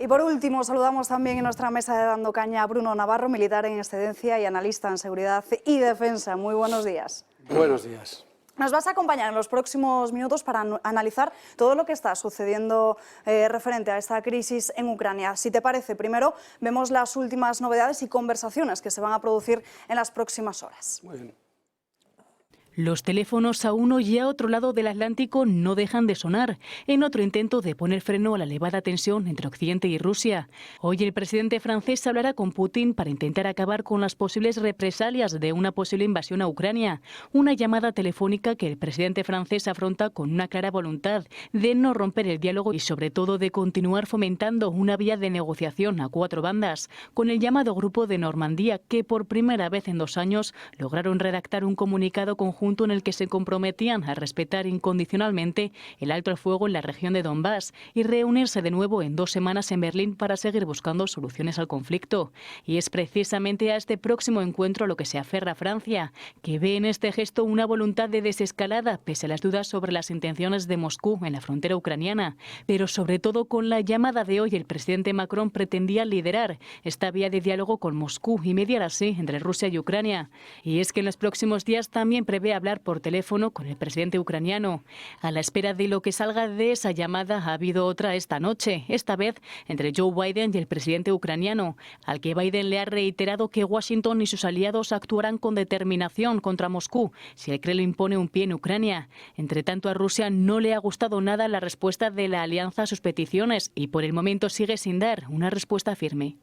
Y por último, saludamos también en nuestra mesa de Dando Caña a Bruno Navarro, militar en excedencia y analista en seguridad y defensa. Muy buenos días. Buenos días. Nos vas a acompañar en los próximos minutos para analizar todo lo que está sucediendo referente a esta crisis en Ucrania. Si te parece, primero vemos las últimas novedades y conversaciones que se van a producir en las próximas horas. Muy bien. Los teléfonos a uno y a otro lado del Atlántico no dejan de sonar, en otro intento de poner freno a la elevada tensión entre Occidente y Rusia. Hoy el presidente francés hablará con Putin para intentar acabar con las posibles represalias de una posible invasión a Ucrania. Una llamada telefónica que el presidente francés afronta con una clara voluntad de no romper el diálogo y sobre todo de continuar fomentando una vía de negociación a cuatro bandas, con el llamado Grupo de Normandía, que por primera vez en 2 años lograron redactar un comunicado conjunto en el que se comprometían a respetar incondicionalmente el alto al fuego en la región de Donbass y reunirse de nuevo en 2 semanas en Berlín para seguir buscando soluciones al conflicto. Y es precisamente a este próximo encuentro a lo que se aferra Francia, que ve en este gesto una voluntad de desescalada pese a las dudas sobre las intenciones de Moscú en la frontera ucraniana. Pero sobre todo con la llamada de hoy el presidente Macron pretendía liderar esta vía de diálogo con Moscú y mediar así entre Rusia y Ucrania. Y es que en los próximos días también prevé hablar por teléfono con el presidente ucraniano. A la espera de lo que salga de esa llamada ha habido otra esta noche, esta vez entre Joe Biden y el presidente ucraniano, al que Biden le ha reiterado que Washington y sus aliados actuarán con determinación contra Moscú si el Kremlin pone un pie en Ucrania. Entre tanto, a Rusia no le ha gustado nada la respuesta de la alianza a sus peticiones y por el momento sigue sin dar una respuesta firme.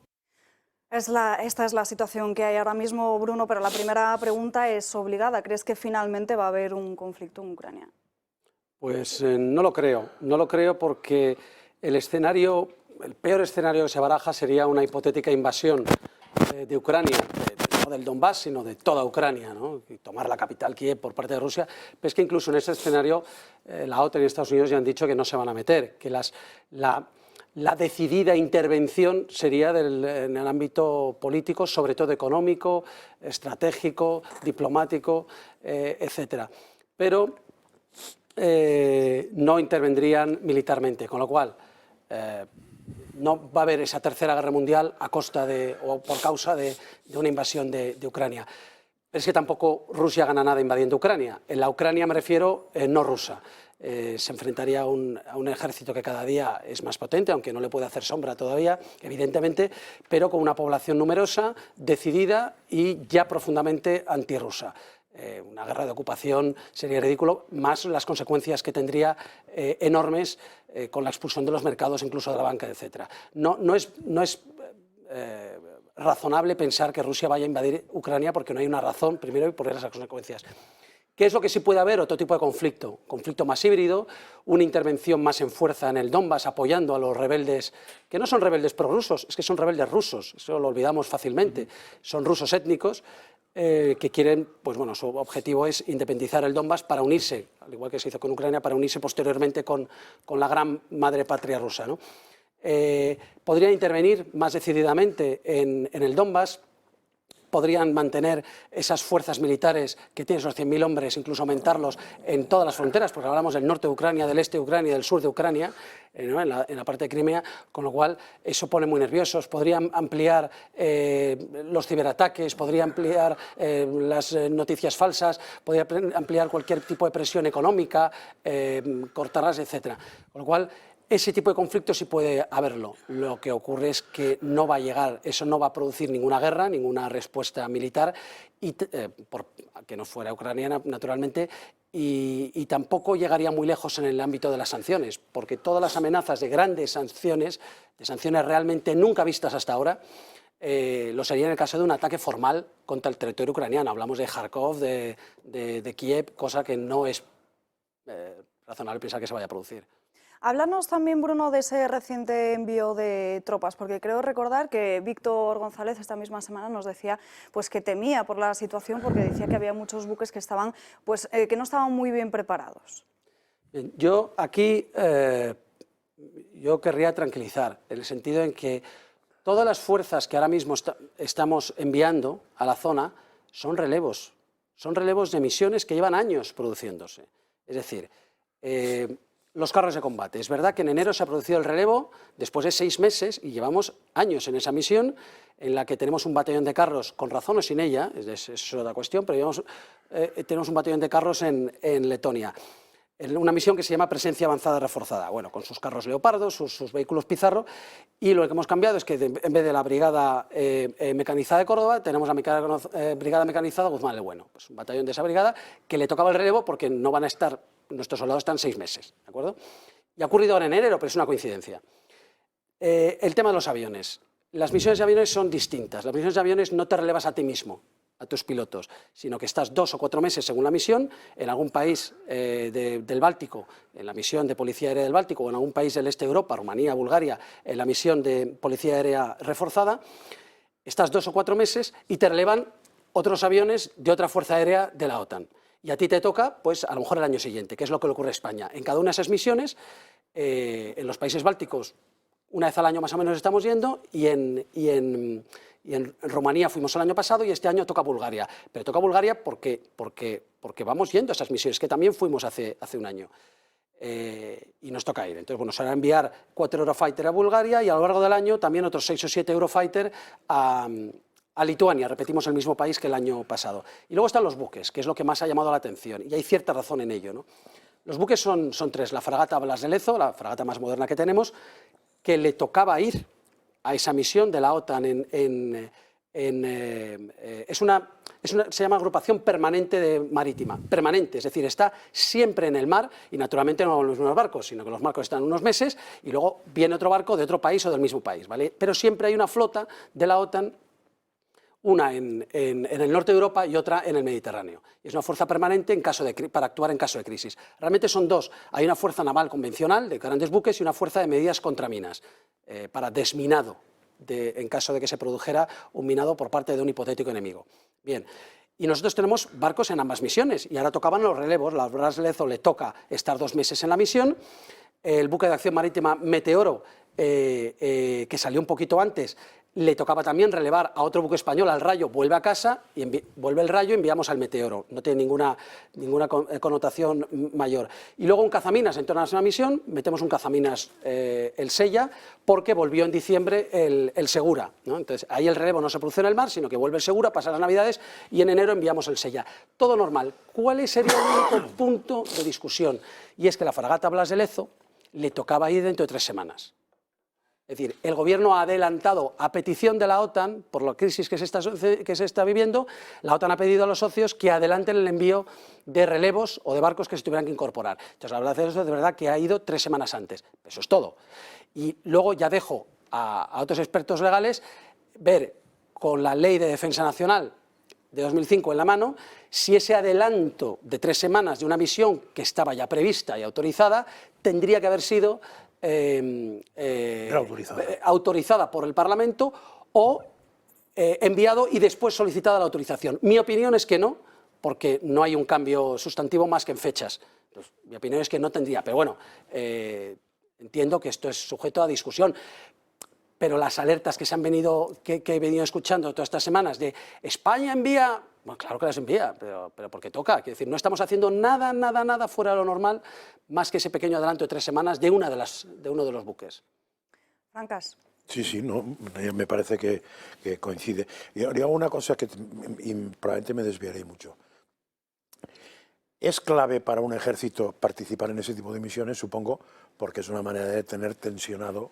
Esta es la situación que hay ahora mismo, Bruno, pero la primera pregunta es obligada. ¿Crees que finalmente va a haber un conflicto en Ucrania? Pues no lo creo porque el peor escenario que se baraja sería una hipotética invasión de Ucrania, no del Donbass, sino de toda Ucrania, ¿no? Y tomar la capital Kiev por parte de Rusia. Pero es que incluso en ese escenario la OTAN y Estados Unidos ya han dicho que no se van a meter, que la decidida intervención sería en el ámbito político, sobre todo económico, estratégico, diplomático, etcétera. Pero no intervendrían militarmente, con lo cual no va a haber esa tercera guerra mundial a costa o por causa de una invasión de Ucrania. Pero es que tampoco Rusia gana nada invadiendo Ucrania. En la Ucrania me refiero no rusa. Se enfrentaría a un ejército que cada día es más potente, aunque no le puede hacer sombra todavía, evidentemente, pero con una población numerosa, decidida y ya profundamente antirrusa. Una guerra de ocupación sería ridículo, más las consecuencias que tendría enormes con la expulsión de los mercados, incluso de la banca, etc. No es razonable pensar que Rusia vaya a invadir Ucrania porque no hay una razón, primero, y por esas consecuencias. ¿Qué es lo que sí puede haber? Otro tipo de conflicto más híbrido, una intervención más en fuerza en el Donbass apoyando a los rebeldes, que no son rebeldes prorrusos, es que son rebeldes rusos, eso lo olvidamos fácilmente, son rusos étnicos que quieren, pues bueno, su objetivo es independizar el Donbass para unirse, al igual que se hizo con Ucrania, para unirse posteriormente con la gran madre patria rusa, ¿no? Podrían intervenir más decididamente en el Donbass, podrían mantener esas fuerzas militares que tienen esos 100.000 hombres, incluso aumentarlos en todas las fronteras, porque hablamos del norte de Ucrania, del este de Ucrania y del sur de Ucrania, ¿no? en la parte de Crimea, con lo cual eso pone muy nerviosos. Podrían ampliar los ciberataques, podría ampliar las noticias falsas, podría ampliar cualquier tipo de presión económica, cortarlas, etc. Con lo cual, ese tipo de conflicto sí puede haberlo. Lo que ocurre es que no va a llegar, eso no va a producir ninguna guerra, ninguna respuesta militar, que no fuera ucraniana, naturalmente, y tampoco llegaría muy lejos en el ámbito de las sanciones, porque todas las amenazas de grandes sanciones, de sanciones realmente nunca vistas hasta ahora, lo sería en el caso de un ataque formal contra el territorio ucraniano. Hablamos de Kharkov, de Kiev, cosa que no es razonable pensar que se vaya a producir. Háblanos también, Bruno, de ese reciente envío de tropas, porque creo recordar que Víctor González esta misma semana nos decía pues, que temía por la situación porque decía que había muchos buques que, que no estaban muy bien preparados. Bien, yo aquí yo querría tranquilizar, en el sentido en que todas las fuerzas que ahora mismo estamos enviando a la zona son relevos de misiones que llevan años produciéndose. Es decir, Los carros de combate. Es verdad que en enero se ha producido el relevo después de 6 meses y llevamos años en esa misión en la que tenemos un batallón de carros, con razón o sin ella, es otra cuestión, pero tenemos un batallón de carros en Letonia. En una misión que se llama Presencia Avanzada Reforzada, bueno, con sus carros Leopardo, sus vehículos Pizarro, y lo que hemos cambiado es que en vez de la Brigada Mecanizada de Córdoba, tenemos la Brigada Mecanizada Guzmán el Bueno, pues un batallón de esa brigada que le tocaba el relevo porque no van a estar, nuestros soldados están 6 meses, ¿de acuerdo? Y ha ocurrido ahora en enero, pero es una coincidencia. El tema de los aviones. Las misiones de aviones son distintas. Las misiones de aviones no te relevas a ti mismo, a tus pilotos, sino que estás 2 o 4 meses según la misión en algún país del Báltico, en la misión de Policía Aérea del Báltico, o en algún país del este de Europa, Rumanía, Bulgaria, en la misión de Policía Aérea reforzada. Estás 2 o 4 meses y te relevan otros aviones de otra fuerza aérea de la OTAN. Y a ti te toca, pues, a lo mejor el año siguiente, que es lo que le ocurre a España. En cada una de esas misiones, en los países bálticos, una vez al año más o menos estamos yendo, y en Rumanía fuimos el año pasado y este año toca Bulgaria. Pero toca Bulgaria porque vamos yendo a esas misiones, que también fuimos hace un año. Y nos toca ir. Entonces, bueno, se van a enviar 4 Eurofighter a Bulgaria y a lo largo del año también otros 6 o 7 Eurofighter a Lituania, repetimos el mismo país que el año pasado. Y luego están los buques, que es lo que más ha llamado la atención, y hay cierta razón en ello, ¿no? Los buques son 3, la fragata Blas de Lezo, la fragata más moderna que tenemos, que le tocaba ir a esa misión de la OTAN se llama agrupación permanente marítima, permanente, es decir, está siempre en el mar y naturalmente no van los mismos barcos, sino que los barcos están unos meses y luego viene otro barco de otro país o del mismo país, ¿vale? Pero siempre hay una flota de la OTAN, una en el norte de Europa y otra en el Mediterráneo. Es una fuerza permanente para actuar en caso de crisis. Realmente son 2. Hay una fuerza naval convencional de grandes buques y una fuerza de medidas contra minas, para desminado, en caso de que se produjera un minado por parte de un hipotético enemigo. Bien, y nosotros tenemos barcos en ambas misiones y ahora tocaban los relevos. La Blas de Lezo le toca estar 2 meses en la misión. El buque de acción marítima Meteoro, que salió un poquito antes, le tocaba también relevar a otro buque español, al Rayo, vuelve a casa, y vuelve el Rayo y enviamos al Meteoro. No tiene ninguna connotación mayor. Y luego un cazaminas en torno a una misión, metemos un cazaminas, el Sella, porque volvió en diciembre el Segura, ¿no? Entonces, ahí el relevo no se produce en el mar, sino que vuelve el Segura, pasa las Navidades, y en enero enviamos el Sella. Todo normal. ¿Cuál sería el único punto de discusión? Y es que la fragata Blas de Lezo le tocaba ir dentro de 3 semanas. Es decir, el Gobierno ha adelantado, a petición de la OTAN, por la crisis que se está viviendo, la OTAN ha pedido a los socios que adelanten el envío de relevos o de barcos que se tuvieran que incorporar. Entonces, la verdad es de verdad que ha ido 3 semanas antes. Eso es todo. Y luego ya dejo a otros expertos legales ver, con la Ley de Defensa Nacional de 2005 en la mano, si ese adelanto de 3 semanas de una misión que estaba ya prevista y autorizada tendría que haber sido autorizada por el Parlamento o enviado y después solicitada la autorización. Mi opinión es que no, porque no hay un cambio sustantivo más que en fechas. Entonces, mi opinión es que no tendría, pero bueno, entiendo que esto es sujeto a discusión. Pero las alertas que he venido escuchando todas estas semanas de España envía, bueno, claro que las envía, pero porque toca. Quiero decir, no estamos haciendo nada fuera de lo normal, más que ese pequeño adelanto de 3 semanas de uno de los buques. Francas. Sí, no, me parece que coincide. Y hago una cosa que probablemente me desviaré mucho. Es clave para un ejército participar en ese tipo de misiones, supongo, porque es una manera de tener tensionado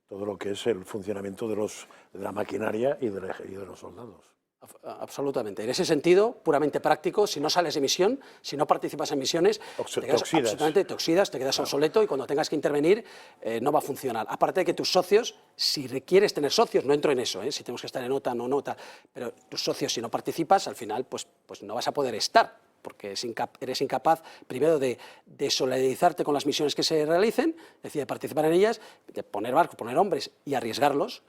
todo lo que es el funcionamiento de la maquinaria y de los soldados. Absolutamente. En ese sentido, puramente práctico, si no sales de misión, si no participas en misiones, te oxidas, te quedas obsoleto y cuando tengas que intervenir no va a funcionar. Aparte de que tus socios, si requieres tener socios, no entro en eso, si tenemos que estar en OTAN o no, pero tus socios, si no participas, al final pues no vas a poder estar, porque eres incapaz, primero, de solidarizarte con las misiones que se realicen, es decir, de participar en ellas, de poner barcos, poner hombres y arriesgarlos.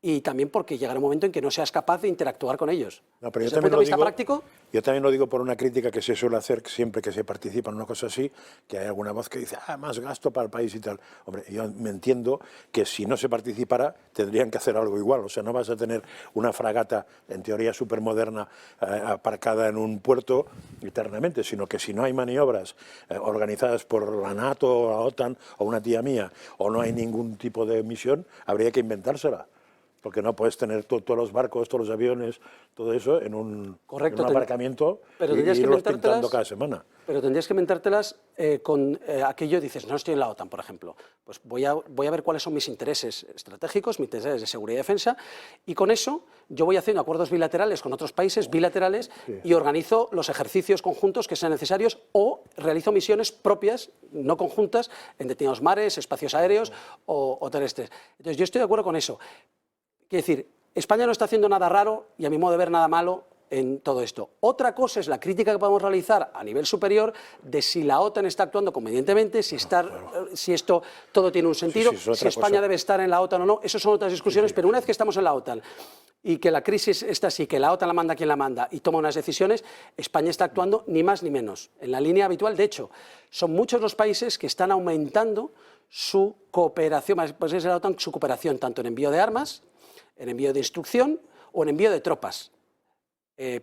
y también porque llegará un momento en que no seas capaz de interactuar con ellos. No, pero Desde el punto de vista práctico, yo también lo digo por una crítica que se suele hacer siempre que se participa en una cosa así, que hay alguna voz que dice, más gasto para el país y tal. Hombre, yo me entiendo que si no se participara tendrían que hacer algo igual. O sea, no vas a tener una fragata, en teoría supermoderna, aparcada en un puerto eternamente, sino que si no hay maniobras organizadas por la NATO o la OTAN o una tía mía, o no hay ningún tipo de misión, habría que inventársela. Porque no puedes tener todos los barcos, todos los aviones, todo eso en un aparcamiento pero y irlos pintando cada semana. Pero tendrías que inventártelas con aquello, dices, no estoy en la OTAN, por ejemplo. Pues voy a ver cuáles son mis intereses estratégicos, mis intereses de seguridad y defensa, y con eso yo voy haciendo acuerdos bilaterales con otros países bilaterales y organizo los ejercicios conjuntos que sean necesarios o realizo misiones propias, no conjuntas, en determinados mares, espacios aéreos o terrestres. Entonces yo estoy de acuerdo con eso. Quiero decir, España no está haciendo nada raro y a mi modo de ver nada malo en todo esto. Otra cosa es la crítica que podemos realizar a nivel superior de si la OTAN está actuando convenientemente, si esto todo tiene un sentido, si España debe estar en la OTAN o no. Esas son otras discusiones, pero una vez que estamos en la OTAN y que la crisis está así, que la OTAN la manda quien la manda y toma unas decisiones, España está actuando ni más ni menos, en la línea habitual. De hecho, son muchos los países que están aumentando su cooperación, pues es la OTAN, su cooperación tanto en envío de armas, en envío de instrucción o en envío de tropas.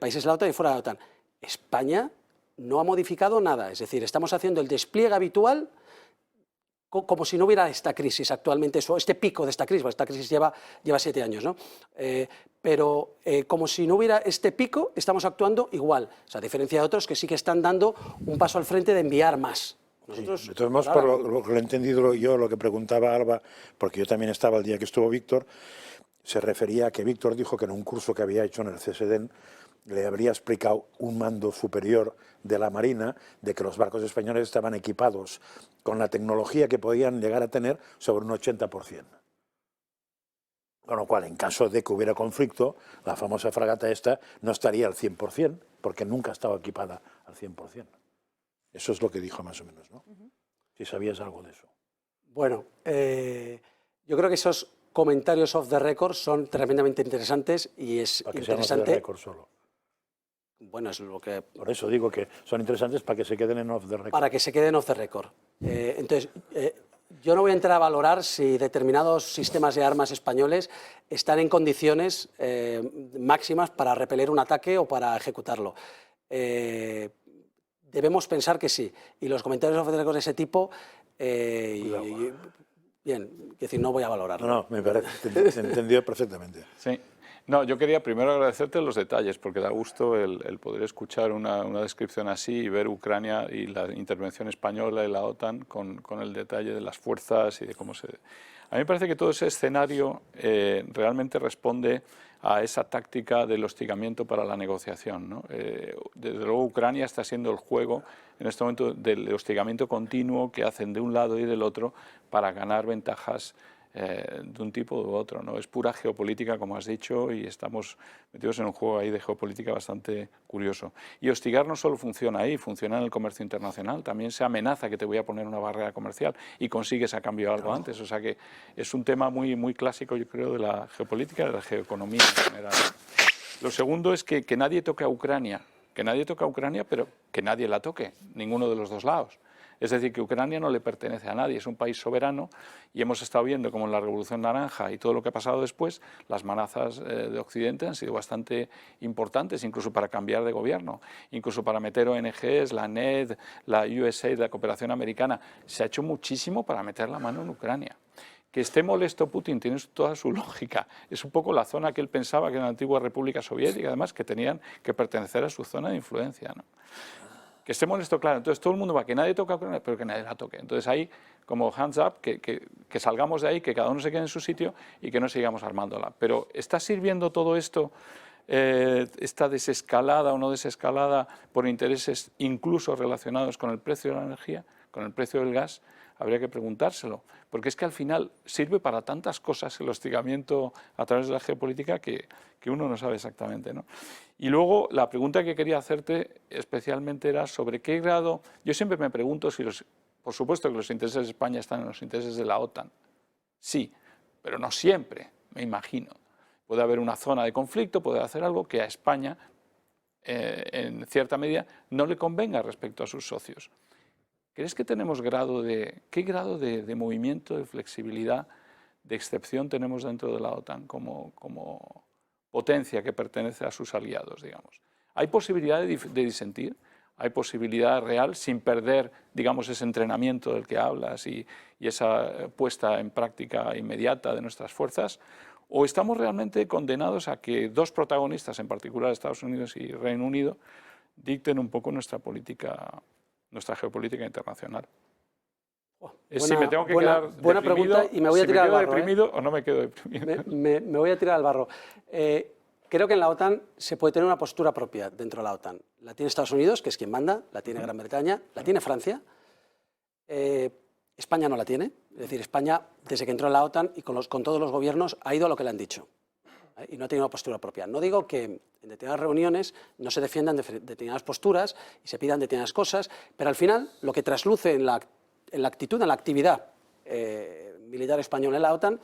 Países de la OTAN y fuera de la OTAN. España no ha modificado nada, es decir, estamos haciendo el despliegue habitual como si no hubiera esta crisis actualmente, este pico de esta crisis, porque esta crisis lleva 7 años, ¿no? Pero como si no hubiera este pico, estamos actuando igual, o sea, a diferencia de otros que sí que están dando un paso al frente de enviar más. Nosotros, de todos modos, por lo que lo he entendido yo, lo que preguntaba Alba, porque yo también estaba el día que estuvo Víctor, se refería a que Víctor dijo que en un curso que había hecho en el CSDEN le habría explicado un mando superior de la Marina de que los barcos españoles estaban equipados con la tecnología que podían llegar a tener sobre un 80%. Con lo cual, en caso de que hubiera conflicto, la famosa fragata esta no estaría al 100%, porque nunca estaba equipada al 100%. Eso es lo que dijo más o menos, ¿no? Si sabías algo de eso. Bueno, yo creo que esos comentarios off the record son tremendamente interesantes y es para que interesante. sean off the record solo. Bueno, es lo que. Por eso digo que son interesantes para que se queden en off the record. Para que se queden off the record. Entonces, yo no voy a entrar a valorar si determinados sistemas de armas españoles están en condiciones máximas para repeler un ataque o para ejecutarlo. Debemos pensar que sí. Y los comentarios off the record de ese tipo. Bien, es decir, no voy a valorarlo. No, me parece, te he entendido perfectamente. Sí. No, yo quería primero agradecerte los detalles, porque da gusto el poder escuchar una descripción así y ver Ucrania y la intervención española y la OTAN con el detalle de las fuerzas y de cómo se... A mí me parece que todo ese escenario realmente responde a esa táctica del hostigamiento para la negociación, ¿no? Desde luego Ucrania está siendo el juego en este momento del hostigamiento continuo que hacen de un lado y del otro para ganar ventajas de un tipo u otro, ¿no? Es pura geopolítica, como has dicho, y estamos metidos en un juego ahí de geopolítica bastante curioso. Y hostigar no solo funciona ahí, funciona en el comercio internacional, también se amenaza que te voy a poner una barrera comercial y consigues a cambio algo antes, o sea que es un tema muy, muy clásico, yo creo, de la geopolítica y de la geoeconomía en general. Lo segundo es que nadie toque a Ucrania, pero que nadie la toque, ninguno de los dos lados. Es decir, que Ucrania no le pertenece a nadie, es un país soberano y hemos estado viendo como en la Revolución Naranja y todo lo que ha pasado después, las amenazas de Occidente han sido bastante importantes, incluso para cambiar de gobierno, incluso para meter ONGs, la NED, la USAID, la cooperación americana. Se ha hecho muchísimo para meter la mano en Ucrania. Que esté molesto Putin tiene toda su lógica. Es un poco la zona que él pensaba que era la antigua República Soviética, además que tenían que pertenecer a su zona de influencia, ¿no? Que esté molesto, claro. Entonces todo el mundo va, que nadie toca a Ucrania, pero que nadie la toque. Entonces ahí, como hands up, que salgamos de ahí, que cada uno se quede en su sitio y que no sigamos armándola. Pero ¿está sirviendo todo esto, esta desescalada o no desescalada, por intereses incluso relacionados con el precio de la energía, con el precio del gas? Habría que preguntárselo, porque es que al final sirve para tantas cosas el hostigamiento a través de la geopolítica que uno no sabe exactamente, ¿no? Y luego la pregunta que quería hacerte especialmente era sobre qué grado... Yo siempre me pregunto si por supuesto que los intereses de España están en los intereses de la OTAN. Sí, pero no siempre, me imagino. Puede haber una zona de conflicto, puede hacer algo que a España, en cierta medida, no le convenga respecto a sus socios. ¿Crees que tenemos qué grado de movimiento, de flexibilidad, de excepción tenemos dentro de la OTAN como potencia que pertenece a sus aliados, digamos? ¿Hay posibilidad de disentir? ¿Hay posibilidad real, sin perder, digamos, ese entrenamiento del que hablas y esa puesta en práctica inmediata de nuestras fuerzas? ¿O estamos realmente condenados a que dos protagonistas, en particular Estados Unidos y Reino Unido, dicten un poco nuestra geopolítica internacional? Si me tengo que quedar buena deprimido, pregunta, y me voy a tirar al barro. ¿Deprimido o no me quedo deprimido? Me voy a tirar al barro. Creo que en la OTAN se puede tener una postura propia dentro de la OTAN. La tiene Estados Unidos, que es quien manda, la tiene Gran Bretaña, la tiene Francia. España no la tiene. Es decir, España, desde que entró en la OTAN y con todos los gobiernos, ha ido a lo que le han dicho. Y no ha tenido una postura propia. No digo que en determinadas reuniones no se defiendan determinadas posturas y se pidan determinadas cosas, pero al final lo que trasluce en la actitud, en la actividad militar española en la OTAN,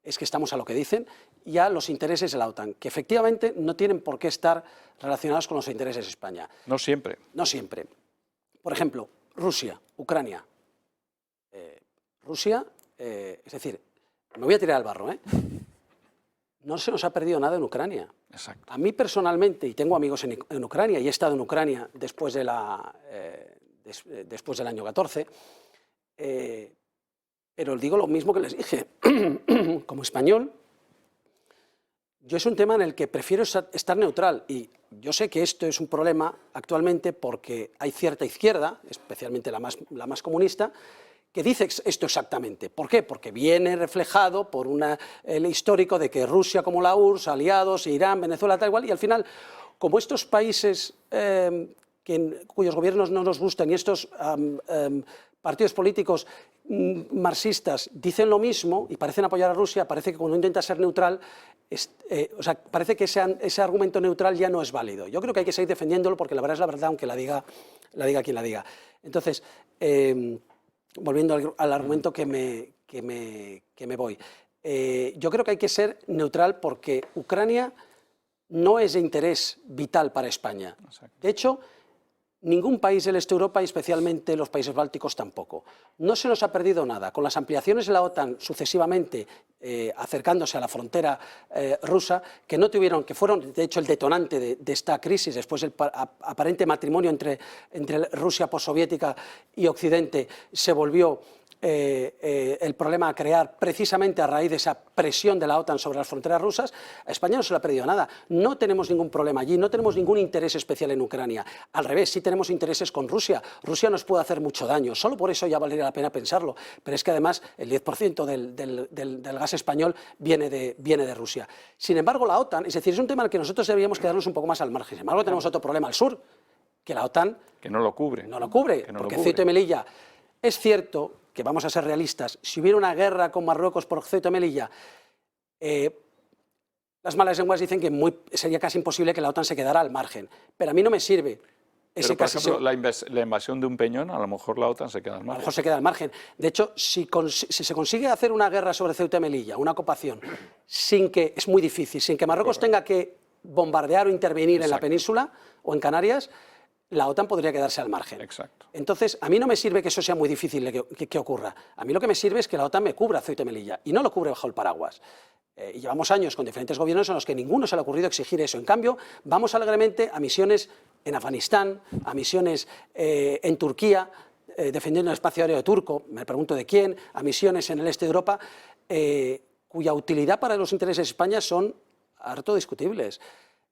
es que estamos a lo que dicen y a los intereses de la OTAN, que efectivamente no tienen por qué estar relacionados con los intereses de España. No siempre. No siempre. Por ejemplo, Rusia, Ucrania. Rusia, es decir, me voy a tirar al barro, no se nos ha perdido nada en Ucrania. Exacto. A mí personalmente, y tengo amigos en Ucrania, y he estado en Ucrania después del año 14, pero digo lo mismo que les dije. Como español, yo es un tema en el que prefiero estar neutral, y yo sé que esto es un problema actualmente porque hay cierta izquierda, especialmente la más comunista, que dice esto exactamente. ¿Por qué? Porque viene reflejado por el histórico de que Rusia como la URSS, aliados, Irán, Venezuela, tal igual, y al final, como estos países cuyos gobiernos no nos gustan y estos partidos políticos marxistas dicen lo mismo y parecen apoyar a Rusia, parece que cuando intenta ser neutral, parece que ese argumento neutral ya no es válido. Yo creo que hay que seguir defendiéndolo porque la verdad es la verdad, aunque la diga quien la diga. Entonces, volviendo al argumento que me voy, yo creo que hay que ser neutral porque Ucrania no es de interés vital para España. De hecho, ningún país del este de Europa, y especialmente los países bálticos, tampoco. No se nos ha perdido nada. Con las ampliaciones de la OTAN sucesivamente acercándose a la frontera rusa, que fueron de hecho el detonante de esta crisis, después del aparente matrimonio entre Rusia postsoviética y Occidente, se volvió el problema a crear precisamente a raíz de esa presión de la OTAN sobre las fronteras rusas. A España no se le ha perdido nada, no tenemos ningún problema allí, no tenemos ningún interés especial en Ucrania. Al revés, sí tenemos intereses con Rusia. Rusia nos puede hacer mucho daño, solo por eso ya valdría la pena pensarlo, pero es que además el 10% del gas español viene de Rusia. Sin embargo, la OTAN, es decir, es un tema en el que nosotros deberíamos quedarnos un poco más al margen. Sin embargo, tenemos otro problema al sur, que la OTAN que no lo cubre. No lo cubre, porque Ceuta y Melilla, es cierto que vamos a ser realistas, si hubiera una guerra con Marruecos por Ceuta y Melilla, las malas lenguas dicen que sería casi imposible que la OTAN se quedara al margen, pero a mí no me sirve. Pero, por ejemplo, la invasión de un peñón, a lo mejor la OTAN se queda al margen. A lo mejor se queda al margen. De hecho, si se consigue hacer una guerra sobre Ceuta y Melilla, una ocupación, es muy difícil, sin que Marruecos tenga que bombardear o intervenir en la península o en Canarias, la OTAN podría quedarse al margen. Exacto. Entonces, a mí no me sirve que eso sea muy difícil que ocurra. A mí lo que me sirve es que la OTAN me cubra Ceuta y Melilla, y no lo cubre bajo el paraguas. Y llevamos años con diferentes gobiernos en los que ninguno se le ha ocurrido exigir eso. En cambio, vamos alegremente a misiones en Afganistán, a misiones en Turquía, defendiendo el espacio aéreo turco, me pregunto de quién, a misiones en el este de Europa, cuya utilidad para los intereses de España son harto discutibles.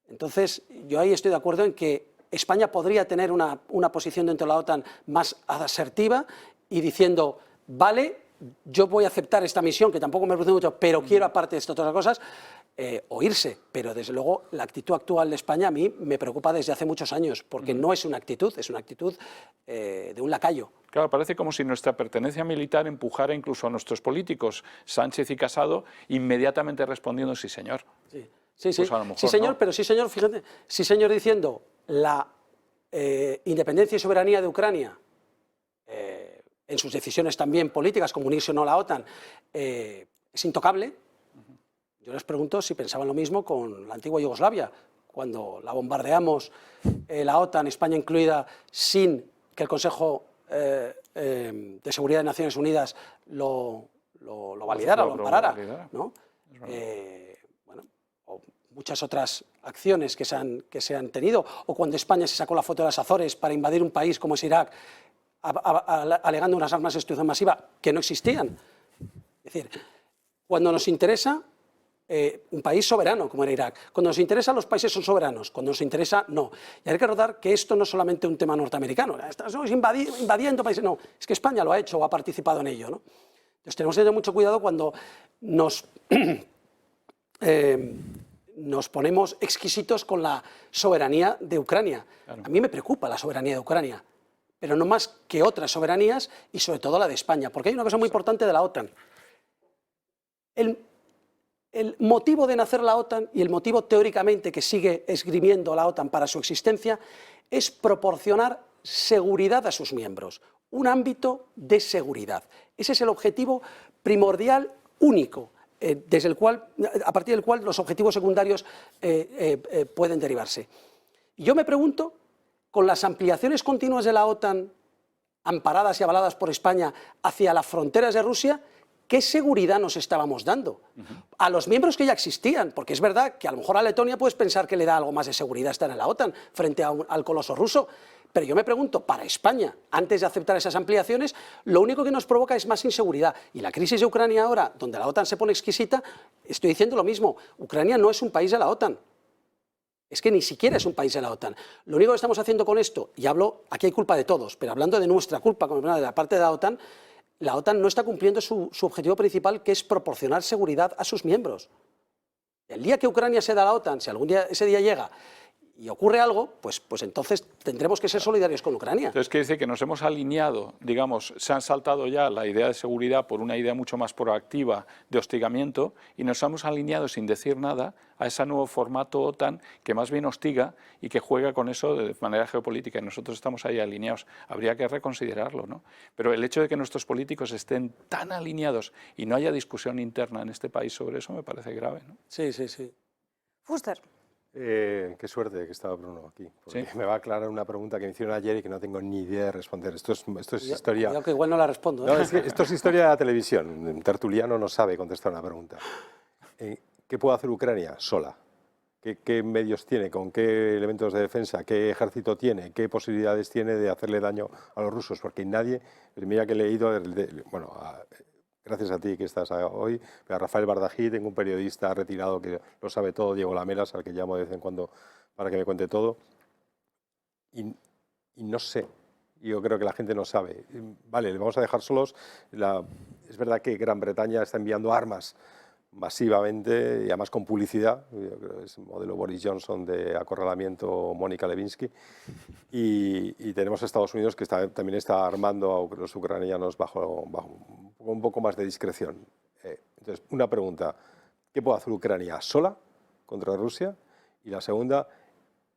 Entonces, yo ahí estoy de acuerdo en que España podría tener una posición dentro de la OTAN más asertiva y diciendo, vale, yo voy a aceptar esta misión, que tampoco me produce mucho, pero quiero aparte de estas otras cosas, o irse. Pero desde luego la actitud actual de España a mí me preocupa desde hace muchos años, porque no es una actitud, es una actitud de un lacayo. Claro, parece como si nuestra pertenencia militar empujara incluso a nuestros políticos, Sánchez y Casado, inmediatamente respondiendo sí, señor. Sí. Pues a lo mejor, sí, señor, ¿no? Pero sí, señor, fíjate, sí, señor, diciendo la independencia y soberanía de Ucrania, en sus decisiones también políticas, como unirse o no a la OTAN, es intocable. Yo les pregunto si pensaban lo mismo con la antigua Yugoslavia, cuando la bombardeamos, la OTAN, España incluida, sin que el Consejo de Seguridad de Naciones Unidas lo validara, lo amparara, ¿no? Bueno, o muchas otras acciones que se han tenido, o cuando España se sacó la foto de las Azores para invadir un país como es Irak, alegando unas armas de destrucción masiva que no existían. Es decir, cuando nos interesa un país soberano como era Irak, cuando nos interesa los países son soberanos, cuando nos interesa no. Y hay que recordar que esto no es solamente un tema norteamericano, estamos invadiendo países, no, es que España lo ha hecho o ha participado en ello, ¿no? Entonces tenemos que tener mucho cuidado cuando nos ponemos exquisitos con la soberanía de Ucrania. Claro. A mí me preocupa la soberanía de Ucrania, pero no más que otras soberanías y sobre todo la de España, porque hay una cosa muy importante de la OTAN. El motivo de nacer la OTAN y el motivo teóricamente que sigue esgrimiendo la OTAN para su existencia es proporcionar seguridad a sus miembros, un ámbito de seguridad. Ese es el objetivo primordial único, a partir del cual los objetivos secundarios pueden derivarse. Y yo me pregunto, con las ampliaciones continuas de la OTAN, amparadas y avaladas por España, hacia las fronteras de Rusia, ¿qué seguridad nos estábamos dando? A los miembros que ya existían, porque es verdad que a lo mejor a Letonia puedes pensar que le da algo más de seguridad estar en la OTAN frente al coloso ruso, pero yo me pregunto, para España, antes de aceptar esas ampliaciones, lo único que nos provoca es más inseguridad. Y la crisis de Ucrania ahora, donde la OTAN se pone exquisita, estoy diciendo lo mismo, Ucrania no es un país de la OTAN. Es que ni siquiera es un país de la OTAN. Lo único que estamos haciendo con esto, y aquí hay culpa de todos, pero hablando de nuestra culpa, como de la parte de la OTAN no está cumpliendo su objetivo principal, que es proporcionar seguridad a sus miembros. El día que Ucrania se da a la OTAN, si algún día ese día llega y ocurre algo, pues entonces tendremos que ser solidarios con Ucrania. Entonces quiere decir que nos hemos alineado, digamos, se han saltado ya la idea de seguridad por una idea mucho más proactiva de hostigamiento y nos hemos alineado sin decir nada a ese nuevo formato OTAN que más bien hostiga y que juega con eso de manera geopolítica y nosotros estamos ahí alineados. Habría que reconsiderarlo, ¿no? Pero el hecho de que nuestros políticos estén tan alineados y no haya discusión interna en este país sobre eso me parece grave, ¿no? Sí, sí, sí. Fuster. Qué suerte que estaba Bruno aquí, porque ¿Sí? me va a aclarar una pregunta que me hicieron ayer y que no tengo ni idea de responder. Esto es historia... Yo que igual no la respondo. No, es que esto es historia de la televisión. Un tertuliano no sabe contestar una pregunta. ¿Qué puede hacer Ucrania sola? ¿Qué medios tiene? ¿Con qué elementos de defensa? ¿Qué ejército tiene? ¿Qué posibilidades tiene de hacerle daño a los rusos? Porque nadie, mira que he leído, gracias a ti que estás hoy, a Rafael Bardají, tengo un periodista retirado que lo sabe todo, Diego Lamelas, al que llamo de vez en cuando para que me cuente todo, y no sé, yo creo que la gente no sabe. Vale, le vamos a dejar solos, es verdad que Gran Bretaña está enviando armas masivamente y además con publicidad, yo creo que es el modelo Boris Johnson de acorralamiento Mónica Lewinsky, y tenemos a Estados Unidos que también está armando a los ucranianos bajo un poco más de discreción. Entonces, una pregunta, ¿qué puede hacer Ucrania sola contra Rusia? Y la segunda,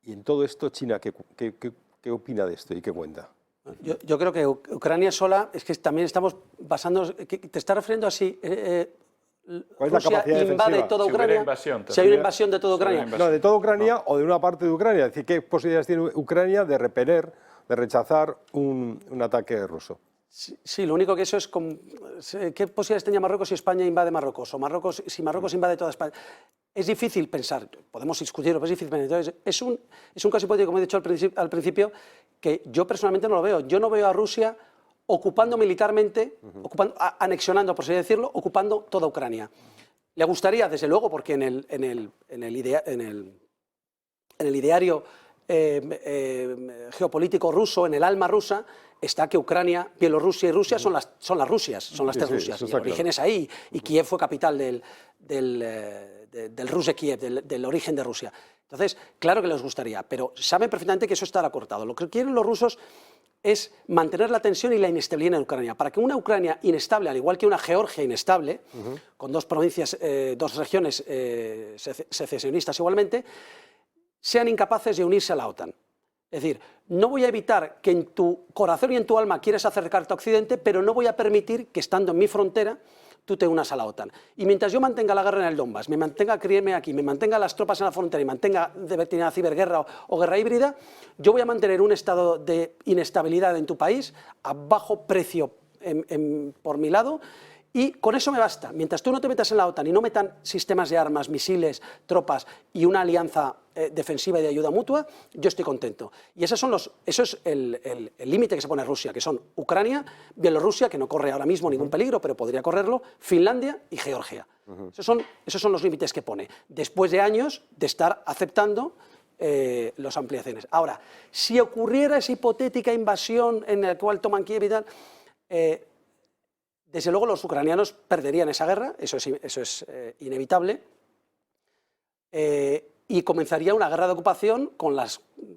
y en todo esto China, ¿qué opina de esto y qué cuenta? Yo creo que Ucrania sola, es que también estamos basándonos, ¿te estás refiriendo así? ¿Cuál es la capacidad invade defensiva? toda Si hubiera Ucrania, invasión, si hay una invasión de toda Ucrania. No, de toda Ucrania o de una parte de Ucrania. Es decir, ¿qué posibilidades tiene Ucrania de repeler, de rechazar un ataque ruso? Sí, lo único que eso es, ¿qué posibilidades tenía Marruecos si España invade Marruecos? O si Marruecos invade toda España. Es difícil pensar, podemos discutirlo, pero es difícil pensar. Entonces, es un caso hipotético, como he dicho al principio, que yo personalmente no lo veo. Yo no veo a Rusia ocupando militarmente, anexionando, por así decirlo, ocupando toda Ucrania. Le gustaría, desde luego, porque en el ideario geopolítico ruso, en el alma rusa, está que Ucrania, Bielorrusia y Rusia son las Rusias, son las tres Rusias. El origen es ahí, y Kiev fue capital del Rus de Kiev, del origen de Rusia. Entonces, claro que les gustaría, pero saben perfectamente que eso estará cortado. Lo que quieren los rusos es mantener la tensión y la inestabilidad en Ucrania. Para que una Ucrania inestable, al igual que una Georgia inestable, con dos provincias, dos regiones secesionistas igualmente, sean incapaces de unirse a la OTAN. Es decir, no voy a evitar que en tu corazón y en tu alma quieras acercarte a Occidente, pero no voy a permitir que, estando en mi frontera, tú te unas a la OTAN. Y mientras yo mantenga la guerra en el Donbass, me mantenga Crimea aquí, me mantenga las tropas en la frontera y mantenga determinada ciberguerra o guerra híbrida, yo voy a mantener un estado de inestabilidad en tu país a bajo precio por mi lado, y con eso me basta. Mientras tú no te metas en la OTAN y no metan sistemas de armas, misiles, tropas y una alianza defensiva y de ayuda mutua, yo estoy contento. Y eso es el límite que se pone Rusia, que son Ucrania, Bielorrusia, que no corre ahora mismo ningún peligro, pero podría correrlo, Finlandia y Georgia. Esos son los límites que pone, después de años de estar aceptando las ampliaciones. Ahora, si ocurriera esa hipotética invasión en la cual toman Kiev y tal, desde luego los ucranianos perderían esa guerra, eso es inevitable, y comenzaría una guerra de ocupación con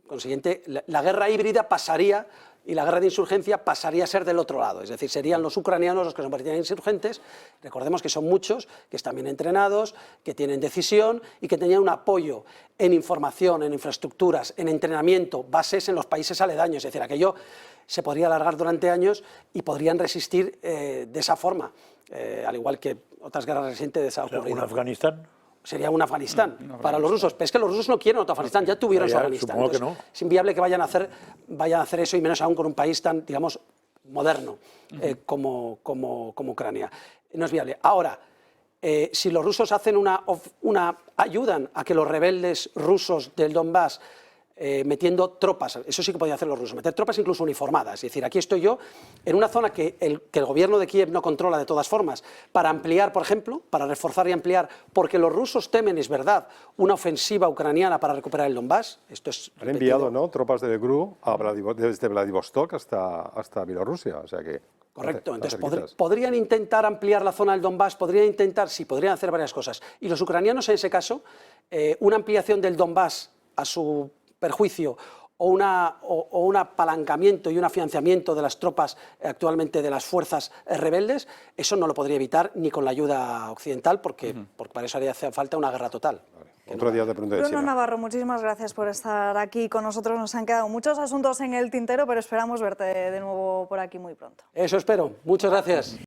consiguiente, la guerra híbrida pasaría, y la guerra de insurgencia pasaría a ser del otro lado, es decir, serían los ucranianos los que se convertirían en insurgentes. Recordemos que son muchos, que están bien entrenados, que tienen decisión y que tenían un apoyo en información, en infraestructuras, en entrenamiento, bases en los países aledaños, es decir, aquello se podría alargar durante años y podrían resistir de esa forma, al igual que otras guerras recientes les ha ocurrido. ¿Un Afganistán? Sería un Afganistán para los rusos, pero es que los rusos no quieren otro Afganistán, ya tuvieron su Afganistán. Supongo que no. Es inviable que vayan a hacer eso, y menos aún con un país tan, digamos, moderno como Ucrania. No es viable. Ahora, si los rusos hacen ayudan a que los rebeldes rusos del Donbass metiendo tropas, eso sí que podían hacer los rusos, meter tropas incluso uniformadas, es decir, aquí estoy yo en una zona que el gobierno de Kiev no controla de todas formas, para ampliar, por ejemplo, para reforzar y ampliar, porque los rusos temen, es verdad, una ofensiva ucraniana para recuperar el Donbass. Esto es Han enviado, ¿no?, tropas de GRU desde Vladivostok hasta Bielorrusia, o sea que... Correcto, entonces podrían intentar ampliar la zona del Donbass, podrían hacer varias cosas. Y los ucranianos en ese caso, una ampliación del Donbass a su perjuicio o un apalancamiento y un financiamiento de las tropas actualmente de las fuerzas rebeldes, eso no lo podría evitar ni con la ayuda occidental, porque para eso haría falta una guerra total. Otro día de pregunta de Bruno China. Navarro, muchísimas gracias por estar aquí con nosotros. Nos han quedado muchos asuntos en el tintero, pero esperamos verte de nuevo por aquí muy pronto. Eso espero. Muchas gracias.